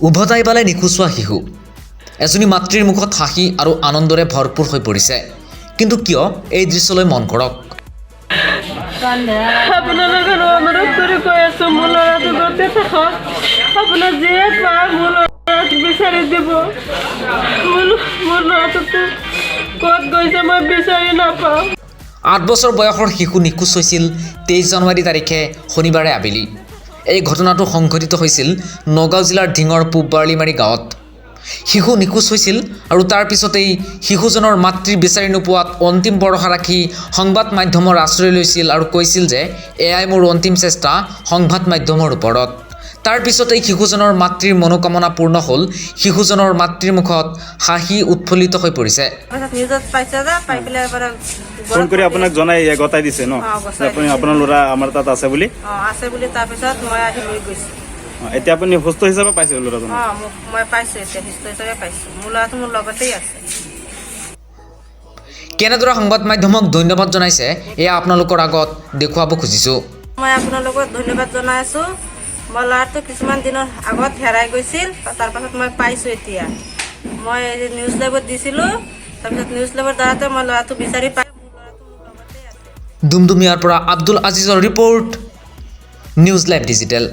উভতাই পালে নিখোজ হোৱা শিশু এজনী মাতৃৰ মুখত হাঁহি আৰু আনন্দৰে ভৰপূৰ হৈ পৰিছে কিন্তু কিয় এই দৃশ্যলৈ মন কৰক আপোনালোকে অনুৰোধ কৰি কৈ আছো মোৰ ল'ৰাটো ঘৰতে থাকক আপোনাৰ যিয়ে পায় মোৰ ল'ৰাটো বিচাৰি দিব মোৰ ল'ৰাটোতো ক'ত গৈছে মই বিচাৰি নাপাওঁ 8 বছৰ বয়সৰ শিশু নিখোজ হৈছিল 23 জানুৱাৰী তাৰিখে শনিবাৰে আবেলি এই ঘটনাটো সংঘটিত হৈছিল নগাঁও জিলাৰ ঢিঙৰ পূব বাৰ্লিমাৰী গাঁৱত শিশু নিখোজ হৈছিল আৰু তাৰ পিছতেই শিশুজনৰ মাতৃ বিচাৰি নোপোৱাত অন্তিম ভৰসা ৰাখি সংবাদ মাধ্যমৰ আশ্ৰয় লৈছিল আৰু কৈছিল যে এয়াই মোৰ অন্তিম চেষ্টা সংবাদ মাধ্যমৰ ওপৰত তাৰ পিছতেই শিশুজনৰ মাতৃৰ মনোকামনা পূৰ্ণ হ'ল শিশুজনৰ মাতৃৰ মুখত হাঁহি উৎফুল্লিত হৈ পৰিছে নিউজত পাইছে যে পাই পেলাই এবাৰ ফোন কৰি আপোনাক জনাই গতাই দিছে ন আপুনি আপোনাৰ ল'ৰা আমাৰ তাত আছে বুলি আছে বুলি তাৰপিছত মই আহি লৈ গৈছোঁ এতিয়া আপুনি সুস্থ হিচাপে পাইছে ল'ৰাজন মই পাইছোঁ এতিয়া সুস্থ হিচাপে পাইছোঁ মোৰ ল'ৰাটো মোৰ লগতেই আছে কেনেদৰে সংবাদ মাধ্যমক ধন্যবাদ জনাইছে এয়া আপোনালোকৰ আগত দেখুৱাব খুজিছোঁ মই আপোনালোকক ধন্যবাদ জনাই আছোঁ মই ল'ৰাটো কিছুমান দিনৰ আগত হেৰাই গৈছিল তাৰপাছত মই পাইছোঁ এতিয়া মই নিউজ লাইভত দিছিলোঁ তাৰপিছত নিউজ লাইভৰ দ্বাৰাতে মই ল'ৰাটো বিচাৰি পাই ডুমডুমিয়াৰ পৰা আব্দুল আজিজৰ ৰিপৰ্ট নিউজ লাইভ ডিজিটেল